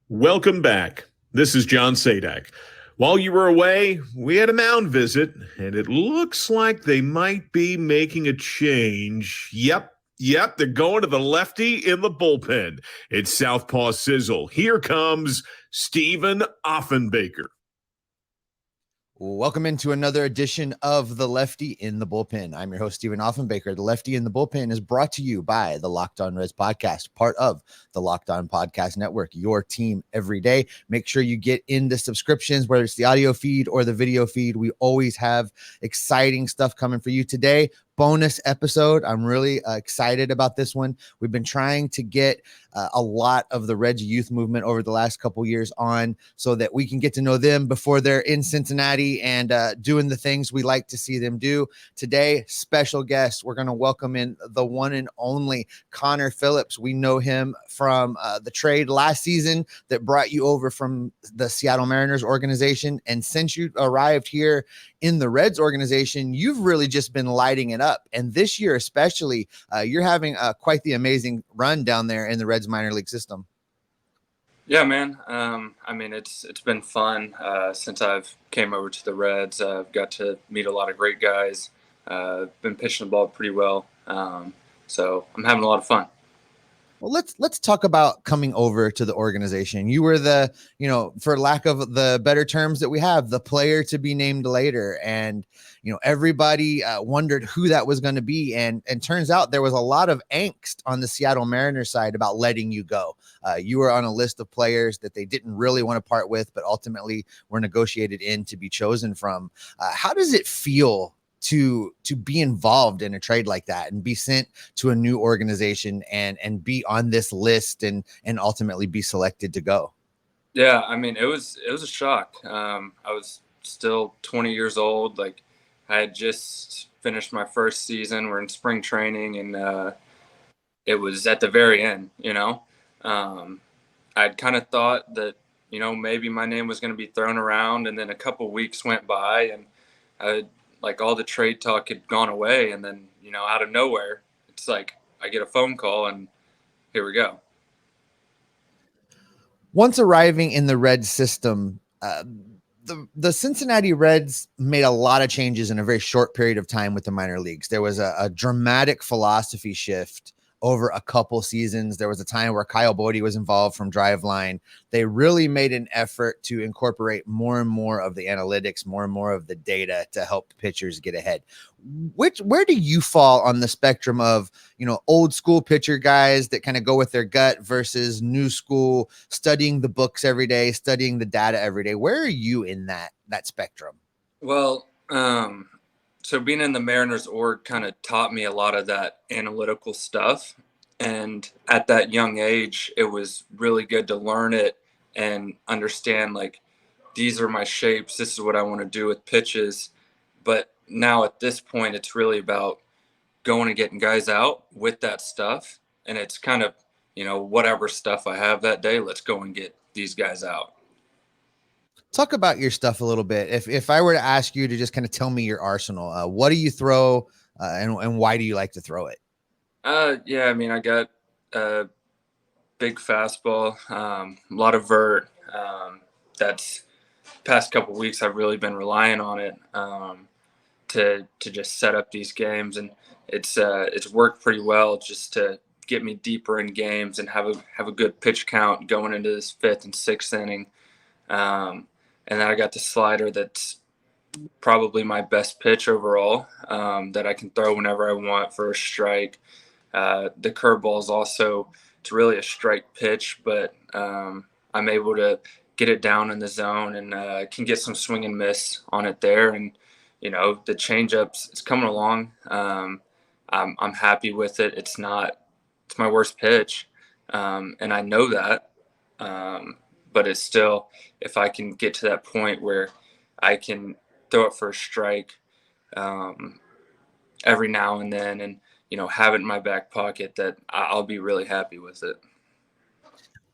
Welcome back. This is John Sadak. While you were away, we had a mound visit, and it looks like they might be making a change. Yep, they're going to the lefty in the bullpen. It's Southpaw Sizzle. Here comes Steven Offenbaker. Welcome into another edition of the Lefty in the Bullpen. I'm your host, Steven Offenbaker. The Lefty in the Bullpen is brought to you by the Locked On Reds podcast, part of the Locked On Podcast Network, your team every day. Make sure you get into subscriptions, whether it's the audio feed or the video feed. We always have exciting stuff coming for you today. Bonus episode. I'm really excited about this one. We've been trying to get a lot of the Reds youth movement over the last couple years on so that we can get to know them before they're in Cincinnati and doing the things we like to see them do. Today, special guest, we're going to welcome in the one and only Connor Phillips. We know him from the trade last season that brought you over from the Seattle Mariners organization. And since you arrived here in the Reds organization, you've really just been lighting it up. And this year, especially, you're having quite the amazing run down there in the Reds minor league system. Yeah, man. It's been fun since I've came over to the Reds. I've got to meet a lot of great guys. Been pitching the ball pretty well. So I'm having a lot of fun. Well, let's talk about coming over to the organization. You were the, for lack of the better terms that we have, the player to be named later. And, everybody wondered who that was going to be. And turns out there was a lot of angst on the Seattle Mariners side about letting you go. You were on a list of players that they didn't really want to part with, but ultimately were negotiated in to be chosen from. How does it feel to be involved in a trade like that and be sent to a new organization and be on this list and ultimately be selected to go? Yeah, it was a shock. I was still 20 years old. Like, I had just finished my first season. We're in spring training, and it was at the very end. I'd kind of thought that maybe my name was going to be thrown around, and then a couple weeks went by, and all the trade talk had gone away, and then out of nowhere, it's like I get a phone call, and here we go. Once arriving in the Reds system, the Cincinnati Reds made a lot of changes in a very short period of time with the minor leagues. There was a dramatic philosophy shift over a couple seasons. There was a time where Kyle Bodie was involved from Driveline. They really made an effort to incorporate more and more of the analytics, more and more of the data to help pitchers get ahead. Where do you fall on the spectrum of, old school pitcher guys that kind of go with their gut versus new school, studying the books every day, studying the data every day? Where are you in that spectrum? Well, so being in the Mariners org kind of taught me a lot of that analytical stuff. And at that young age, it was really good to learn it and understand, like, these are my shapes. This is what I want to do with pitches. But now at this point, it's really about going and getting guys out with that stuff. And it's kind of, whatever stuff I have that day, let's go and get these guys out. Talk about your stuff a little bit. If I were to ask you to just kind of tell me your arsenal, what do you throw and why do you like to throw it? I got a big fastball, a lot of vert. That's past couple weeks I've really been relying on it to just set up these games, and it's worked pretty well just to get me deeper in games and have a good pitch count going into this fifth and sixth inning. And then I got the slider that's probably my best pitch overall, that I can throw whenever I want for a strike. The curveball is also, it's really a strike pitch, but I'm able to get it down in the zone and can get some swing and miss on it there. And, the changeups, it's coming along. I'm happy with it. It's my worst pitch. And I know that. But it's still, if I can get to that point where I can throw it for a strike every now and then and, have it in my back pocket, that I'll be really happy with it.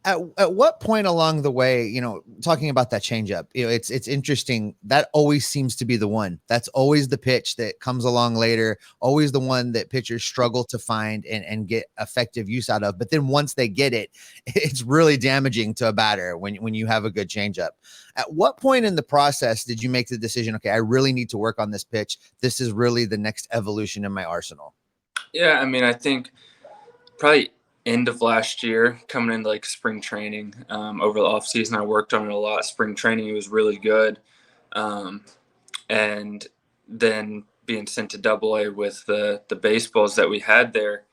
At what point along the way, talking about that changeup, it's interesting. That always seems to be the one. That's always the pitch that comes along later, always the one that pitchers struggle to find and get effective use out of. But then once they get it, it's really damaging to a batter when you have a good changeup. At what point in the process did you make the decision, okay, I really need to work on this pitch? This is really the next evolution in my arsenal. Yeah, I mean, I think probably end of last year, coming into like spring training, over the offseason, I worked on it a lot. Spring training, it was really good. And then being sent to Double-A with the baseballs that we had there,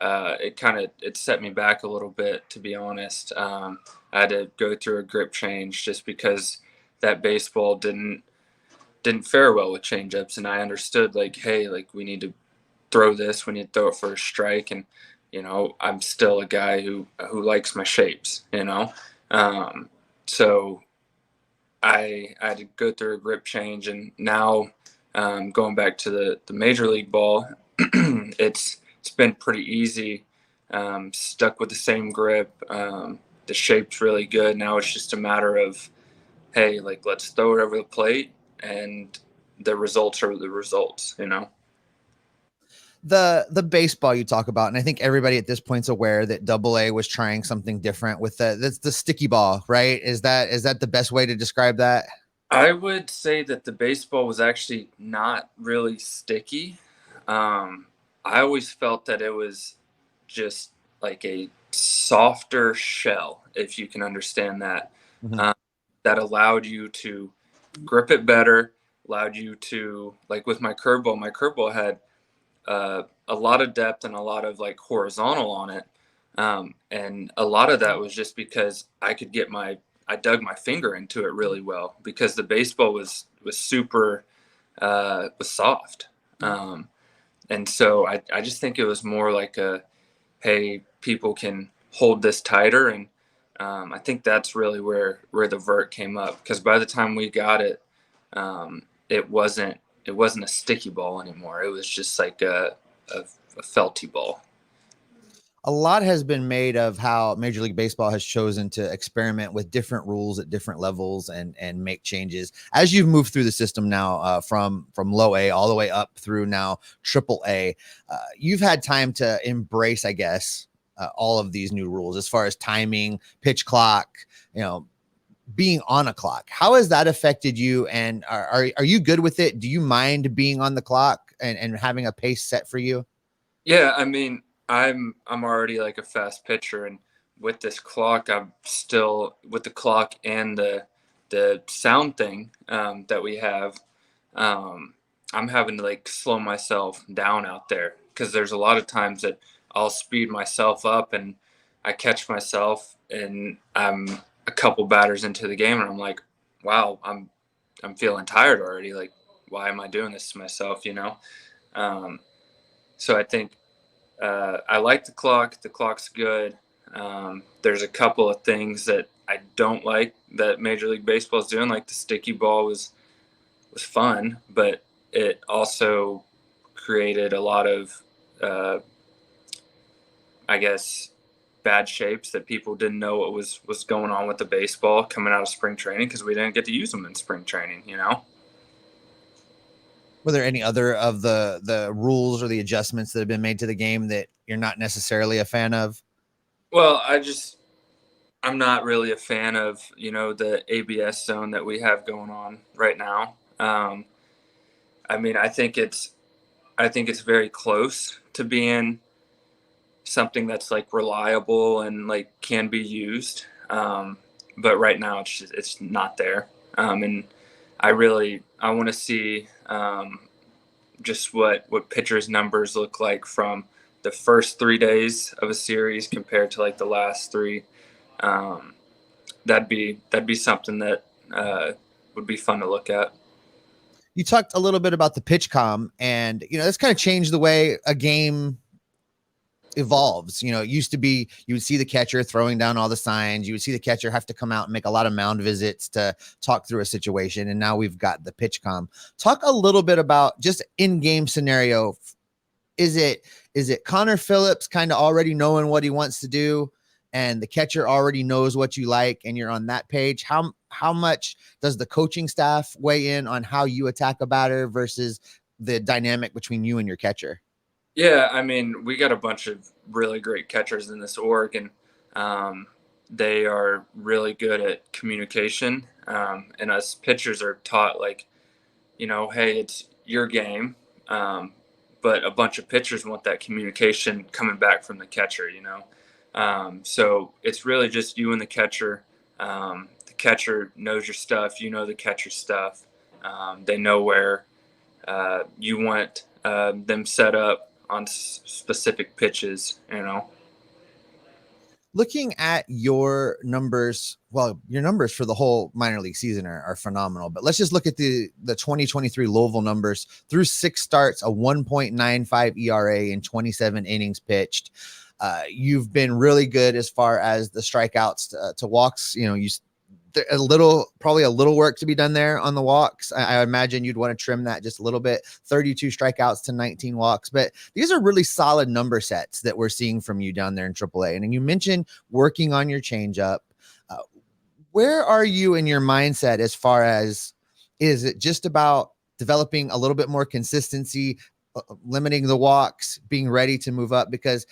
it set me back a little bit, to be honest. I had to go through a grip change just because that baseball didn't fare well with changeups, and I understood, like, hey, like, we need to throw this, we need to throw it for a strike. And I'm still a guy who likes my shapes, so I had to go through a grip change. And now, going back to the major league ball, it's been pretty easy. Stuck with the same grip. The shape's really good. Now it's just a matter of, hey, like, let's throw it over the plate, and the results are the results, The baseball you talk about, and I think everybody at this point's aware that Double-A was trying something different with that's the sticky ball, right? Is that the best way to describe that? I would say that the baseball was actually not really sticky. I always felt that it was just like a softer shell, if you can understand that. Mm-hmm. That allowed you to grip it better, allowed you to, like, with my curveball had a lot of depth and a lot of like horizontal on it. And a lot of that was just because I dug my finger into it really well, because the baseball was super, was soft. And so I just think it was more like hey, people can hold this tighter. And I think that's really where the vert came up, because by the time we got it, it wasn't a sticky ball anymore. It was just like a felty ball. A lot has been made of how Major League Baseball has chosen to experiment with different rules at different levels and make changes. As you've moved through the system now, from low A all the way up through now Triple-A, you've had time to embrace, I guess, all of these new rules as far as timing, pitch clock, being on a clock. How has that affected you? And are you good with it? Do you mind being on the clock and having a pace set for you? Yeah, I mean, I'm already like a fast pitcher, and with this clock, I'm still with the clock and the sound thing that we have. I'm having to like slow myself down out there, because there's a lot of times that I'll speed myself up and I catch myself, and I'm a couple batters into the game, and I'm like, wow, I'm feeling tired already. Like, why am I doing this to myself? So I think I like the clock. The clock's good. There's a couple of things that I don't like that Major League Baseball is doing. Like the sticky ball was fun, but it also created a lot of, I guess, bad shapes that people didn't know what was going on with the baseball coming out of spring training, because we didn't get to use them in spring training. Were there any other of the rules or the adjustments that have been made to the game that you're not necessarily a fan of? Well, I'm not really a fan of, the ABS zone that we have going on right now. I mean, I think it's very close to being something that's like reliable and like can be used. But right now it's not there. And I want to see just what pitchers' numbers look like from the first 3 days of a series compared to like the last three. That'd be something that would be fun to look at. You talked a little bit about the Pitchcom, and that's kind of changed the way a game evolves. It used to be you would see the catcher throwing down all the signs. You would see the catcher have to come out and make a lot of mound visits to talk through a situation. And now we've got the Pitchcom. Talk a little bit about just in-game scenario. Is it Connor Phillips kind of already knowing what he wants to do? and the catcher already knows what you like and you're on that page, how much does the coaching staff weigh in on how you attack a batter versus the dynamic between you and your catcher? Yeah, I mean, we got a bunch of really great catchers in this org, and they are really good at communication. And us pitchers are taught, like, hey, it's your game. But a bunch of pitchers want that communication coming back from the catcher, So it's really just you and the catcher. The catcher knows your stuff. You know the catcher's stuff. They know where you want them set up on specific pitches, Looking at your numbers, well, your numbers for the whole minor league season are phenomenal, but let's just look at the 2023 Louisville numbers. Through 6 starts, a 1.95 ERA in 27 innings pitched. You've been really good as far as the strikeouts to walks. Probably a little work to be done there on the walks. I imagine you'd want to trim that just a little bit. 32 strikeouts to 19 walks, but these are really solid number sets that we're seeing from you down there in AAA. And then you mentioned working on your changeup. Where are you in your mindset as far as, is it just about developing a little bit more consistency, limiting the walks, being ready to move up? Because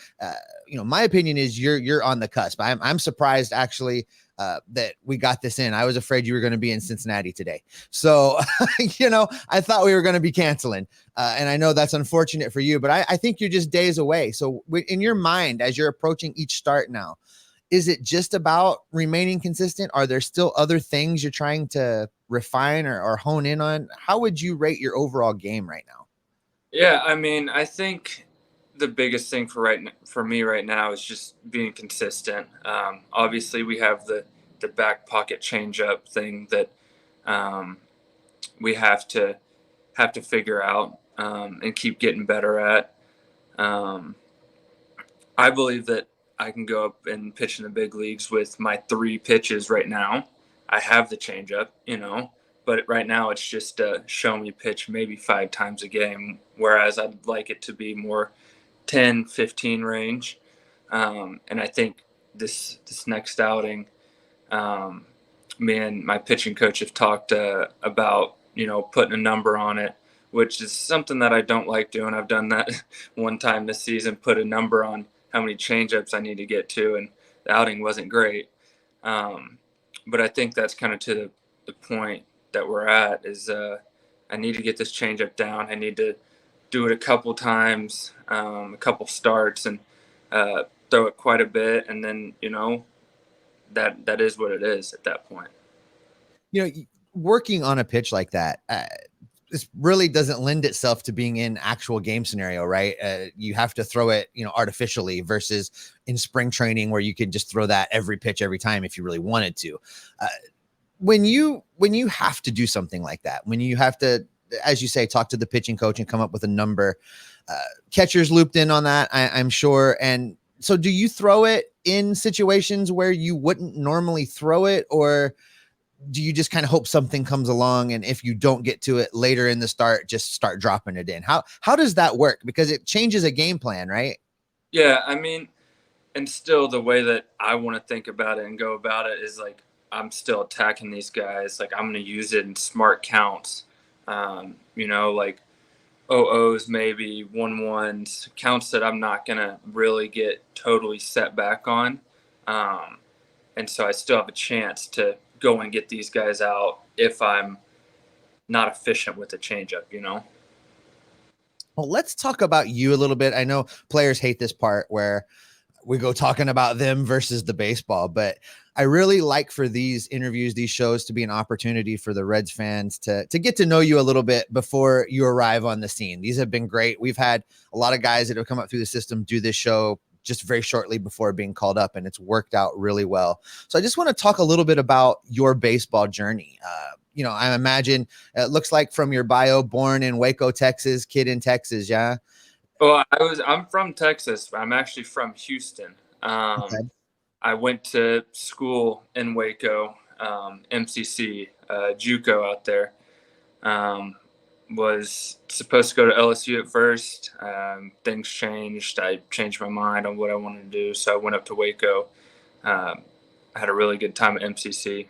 my opinion is you're on the cusp. I'm surprised actually that we got this in. I was afraid you were going to be in Cincinnati today. So, I thought we were going to be canceling. And I know that's unfortunate for you, but I think you're just days away. So in your mind, as you're approaching each start now, is it just about remaining consistent? Are there still other things you're trying to refine or hone in on? How would you rate your overall game right now? Yeah, I mean, I think the biggest thing for me right now is just being consistent. Obviously, we have the back pocket changeup thing that we have to figure out and keep getting better at. I believe that I can go up and pitch in the big leagues with my 3 pitches right now. I have the changeup, but right now it's just show me pitch maybe 5 times a game, whereas I'd like it to be more 10, 15 range. And I think this next outing, me and my pitching coach have talked about, putting a number on it, which is something that I don't like doing. I've done that one time this season, put a number on how many changeups I need to get to, and the outing wasn't great. But I think that's kind of to the point that we're at is I need to get this changeup down. I need to do it a couple times, a couple starts, and throw it quite a bit. And then, that is what it is at that point. Working on a pitch like that, this really doesn't lend itself to being in actual game scenario, right? You have to throw it, artificially versus in spring training where you could just throw that every pitch every time if you really wanted to. When you have to do something like that, when you have to, as you say, talk to the pitching coach and come up with a number, catchers looped in on that, I'm sure. And so do you throw it in situations where you wouldn't normally throw it, or do you just kind of hope something comes along, and if you don't get to it later in the start, just start dropping it in? How does that work? Because it changes a game plan, right? Yeah, I mean, and still the way that I want to think about it and go about it is like, I'm still attacking these guys. Like, I'm going to use it in smart counts, like 0-0s, maybe 1-1s, counts that I'm not going to really get totally set back on. And so I still have a chance to go and get these guys out if I'm not efficient with the changeup, Well, let's talk about you a little bit. I know players hate this part where we go talking about them versus the baseball, but I really like for these interviews, these shows, to be an opportunity for the Reds fans to get to know you a little bit before you arrive on the scene. These have been great. We've had a lot of guys that have come up through the system do this show just very shortly before being called up, and it's worked out really well. So I just want to talk a little bit about your baseball journey. I imagine it looks like from your bio, born in Waco, Texas, kid in Texas. Yeah. Well, I'm from Texas. I'm actually from Houston. Okay. I went to school in Waco, MCC, JUCO out there. Was supposed to go to LSU at first. Things changed. I changed my mind on what I wanted to do, so I went up to Waco. I had a really good time at MCC.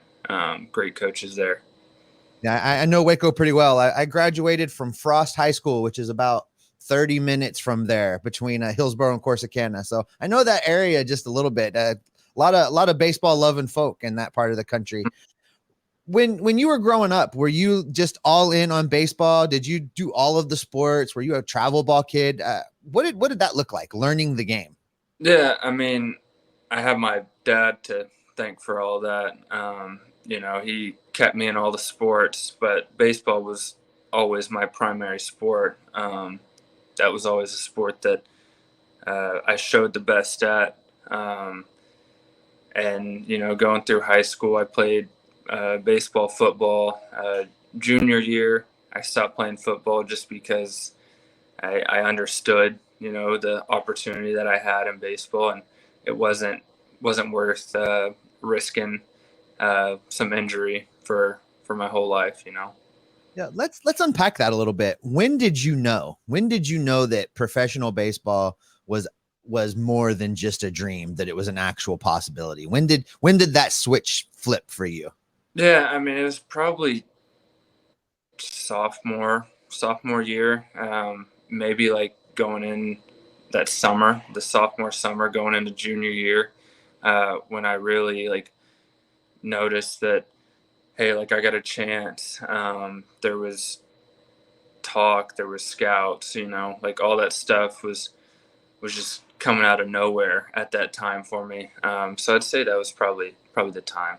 Great coaches there. Yeah, I know Waco pretty well. I graduated from Frost High School, which is about 30 minutes from there between Hillsborough and Corsicana. So I know that area just a little bit. A lot of baseball loving folk in that part of the country. When you were growing up, were you just all in on baseball? Did you do all of the sports? Were you a travel ball kid? What did that look like, learning the game? Yeah, I mean, I have my dad to thank for all that. He kept me in all the sports, but baseball was always my primary sport. That was always a sport that I showed the best at. And going through high school, I played baseball, football. Junior year, I stopped playing football just because I understood, the opportunity that I had in baseball, and it wasn't worth risking some injury for my whole life. Yeah, let's unpack that a little bit. When did you know that professional baseball was more than just a dream, that it was an actual possibility? When did that switch flip for you? Yeah, I mean, it was probably sophomore year, maybe like going in that summer, the sophomore summer, going into junior year, when I really like noticed that, hey, like I got a chance. There was talk, there was scouts, like all that stuff was just coming out of nowhere at that time for me. So I'd say that was probably the time.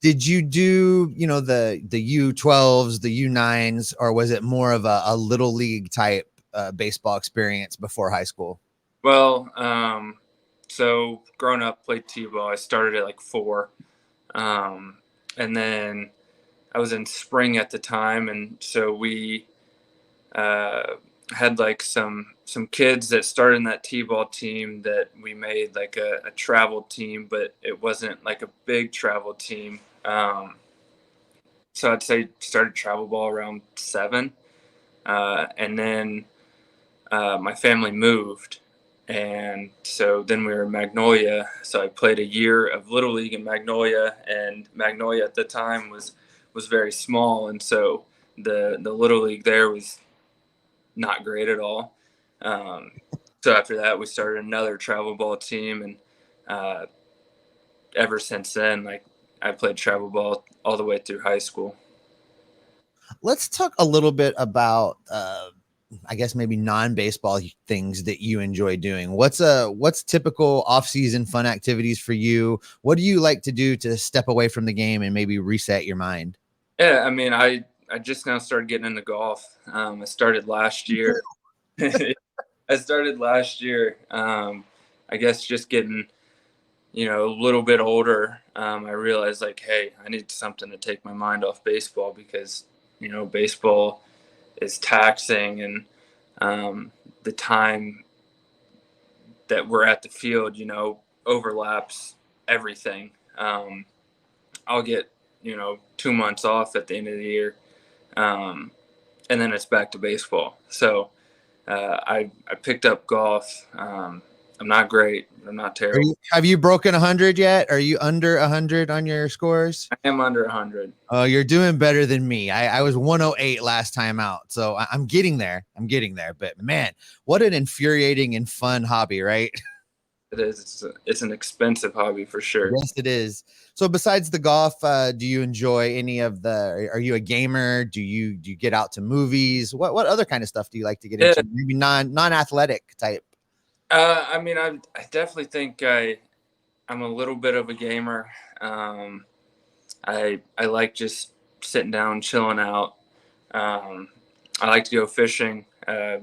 Did you do, the U12s, the U9s, or was it more of a little league type baseball experience before high school? Well, so growing up, played t-ball. I started at like 4, and then I was in spring at the time, and so we had like some kids that started in that t-ball team that we made like a travel team, but it wasn't like a big travel team. So I'd say started travel ball around 7, and then my family moved, and so then we were in Magnolia. So I played a year of Little League in Magnolia, and Magnolia at the time was very small, and so the Little League there was not great at all. So after that, we started another travel ball team, and ever since then, like I played travel ball all the way through high school. Let's talk a little bit about I guess maybe non-baseball things that you enjoy doing. What's typical off-season fun activities for you? What do you like to do to step away from the game and maybe reset your mind? Yeah, I mean, I just now started getting into golf. I started last year. I started last year. I guess just getting, a little bit older, I realized like, hey, I need something to take my mind off baseball, because, baseball is taxing, and the time that we're at the field, overlaps everything. I'll get, 2 months off at the end of the year, and then it's back to baseball. So I picked up golf. I'm not great. I'm not terrible. Have you broken 100 yet? Are you under 100 on your scores? I am under 100. Oh, you're doing better than me. I was 108 last time out. So I'm getting there. But man, what an infuriating and fun hobby, right? It is. It's an expensive hobby for sure. Yes, it is. So besides the golf, do you enjoy any of are you a gamer? Do you get out to movies? What other kind of stuff do you like to get into? Maybe non-athletic type. I mean, I definitely think I'm a little bit of a gamer. I like just sitting down, chilling out. I like to go fishing.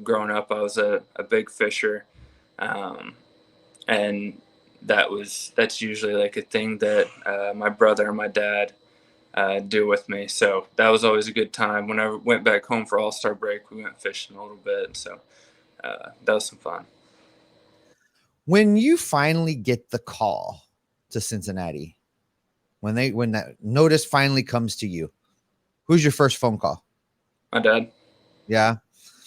Growing up, I was a big fisher, and that's usually like a thing that my brother and my dad do with me. So that was always a good time. When I went back home for All-Star break, we went fishing a little bit. So that was some fun. When you finally get the call to Cincinnati, when that notice finally comes to you, who's your first phone call? My dad. Yeah.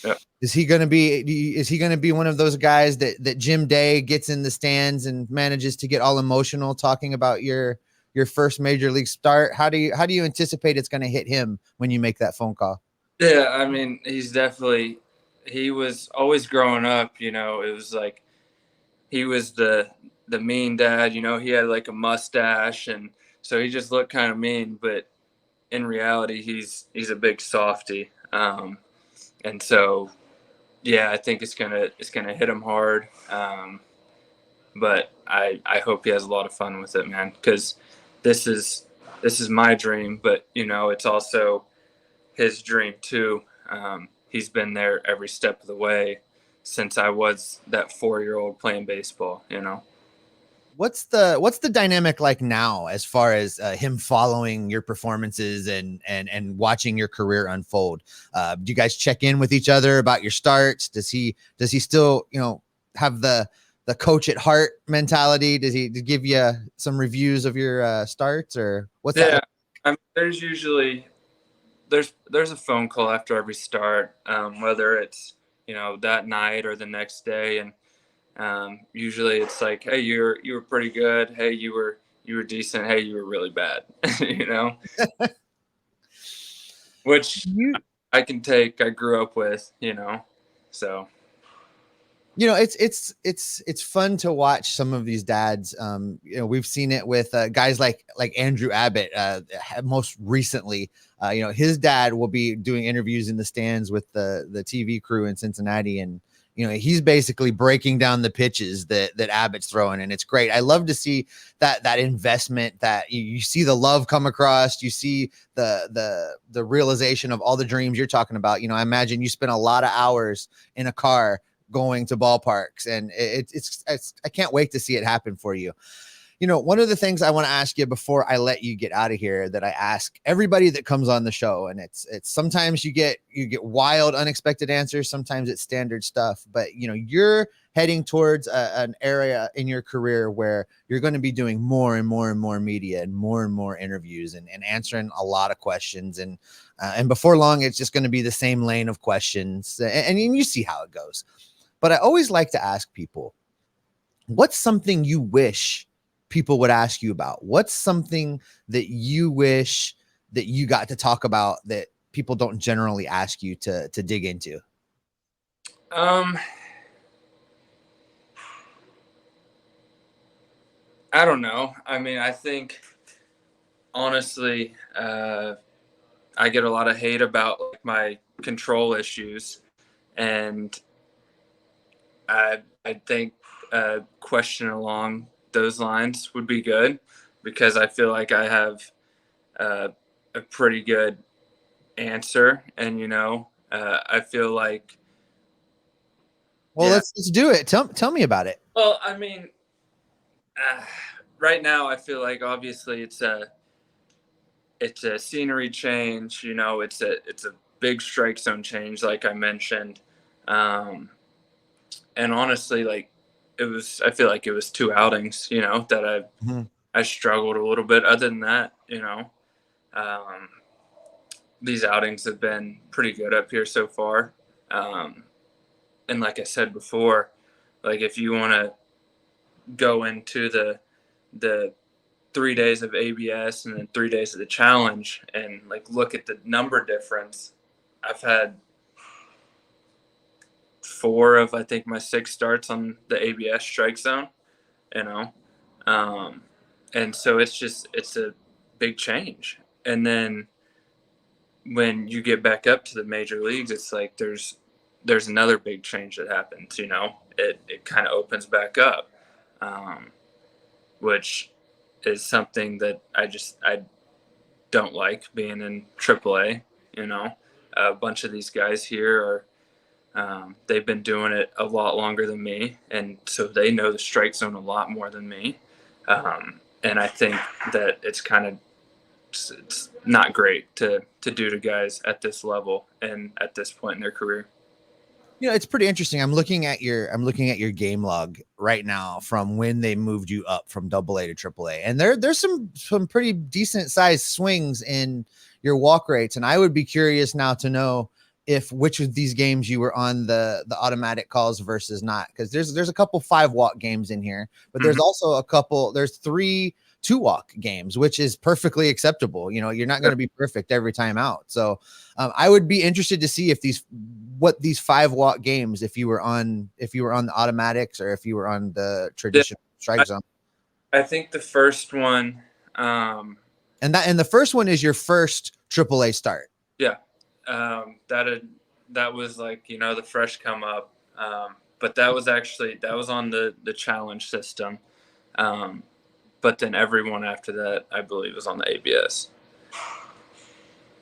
Yeah. Is he going to be one of those guys that Jim Day gets in the stands and manages to get all emotional talking about your first major league start? How do you anticipate it's going to hit him when you make that phone call? Yeah, I mean, he was always growing up, it was like he was the mean dad, he had like a mustache, and so he just looked kind of mean, but in reality he's a big softy. And so yeah, I think it's gonna hit him hard. But I hope he has a lot of fun with it, man, because this is my dream, but it's also his dream too. He's been there every step of the way since I was that 4-year-old playing baseball. What's the dynamic like now as far as him following your performances and watching your career unfold? Do you guys check in with each other about your starts? Does he still have the coach at heart mentality? Does he give you some reviews of your starts, or what's that? I mean, there's usually there's a phone call after every start, whether it's that night or the next day, and usually it's like, hey, you were pretty good. Hey, you were decent. Hey, you were really bad. Which I can take. I grew up with, so. It's fun to watch some of these dads. We've seen it with guys like Andrew Abbott. Most recently, his dad will be doing interviews in the stands with the TV crew in Cincinnati, and he's basically breaking down the pitches that Abbott's throwing, and it's great. I love to see that investment, that you see the love come across, you see the realization of all the dreams you're talking about. I imagine you spend a lot of hours in a car going to ballparks, and it's I can't wait to see it happen for you. One of the things I want to ask you before I let you get out of here, that I ask everybody that comes on the show, and it's sometimes you get wild, unexpected answers, sometimes it's standard stuff, but you're heading towards an area in your career where you're going to be doing more and more and more media and more interviews and answering a lot of questions, and before long it's just going to be the same lane of questions, and you see how it goes. But I always like to ask people, what's something you wish people would ask you about? What's something that you wish that you got to talk about that people don't generally ask you to dig into? I don't know. I mean, I think honestly, I get a lot of hate about my control issues, and I think a question along those lines would be good, because I feel like I have a pretty good answer, and I feel like. Well, let's do it. Tell me about it. Well, I mean, right now I feel like obviously it's a scenery change. It's a big strike zone change, like I mentioned. And honestly, like I feel like it was 2 outings, that I struggled a little bit. Other than that, these outings have been pretty good up here so far. And like I said before, like if you want to go into the 3 days of ABS and then 3 days of the challenge and like look at the number difference, I've had 4 of, I think, my 6 starts on the ABS strike zone, and so it's a big change. And then when you get back up to the major leagues, it's like there's another big change that happens. It kind of opens back up, which is something that I don't like being in AAA. A bunch of these guys here are. They've been doing it a lot longer than me, and so they know the strike zone a lot more than me. And I think that it's not great to do to guys at this level and at this point in their career. It's pretty interesting. I'm looking at your game log right now from when they moved you up from AA to AAA, and there's some pretty decent sized swings in your walk rates. And I would be curious now to know which of these games you were on the automatic calls versus not, because there's a couple 5-walk games in here, but there's also there's 3 2-walk games, which is perfectly acceptable. You're not going to be perfect every time out. So I would be interested to see if these 5-walk games, if you were on the automatics or if you were on the traditional strike zone. I think the first one, and the first one is your first AAA start. Yeah. That was like, the fresh come up. But that was on the challenge system. But then everyone after that, I believe, was on the ABS.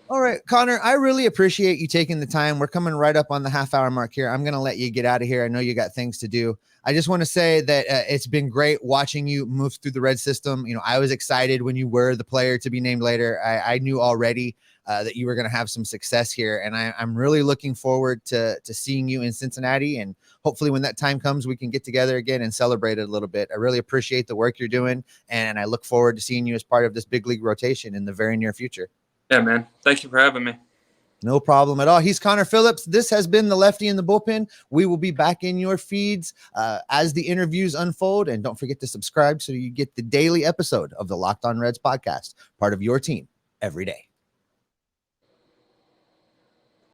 All right, Connor, I really appreciate you taking the time. We're coming right up on the half-hour mark here. I'm going to let you get out of here. I know you got things to do. I just want to say that it's been great watching you move through the Red system. I was excited when you were the player to be named later. I knew already that you were going to have some success here, and I'm really looking forward to seeing you in Cincinnati, and hopefully when that time comes, we can get together again and celebrate it a little bit. I really appreciate the work you're doing, and I look forward to seeing you as part of this big league rotation in the very near future. Yeah, man. Thank you for having me. No problem at all. He's Connor Phillips. This has been the Lefty in the Bullpen. We will be back in your feeds as the interviews unfold. And don't forget to subscribe so you get the daily episode of the Locked On Reds podcast, part of your team every day.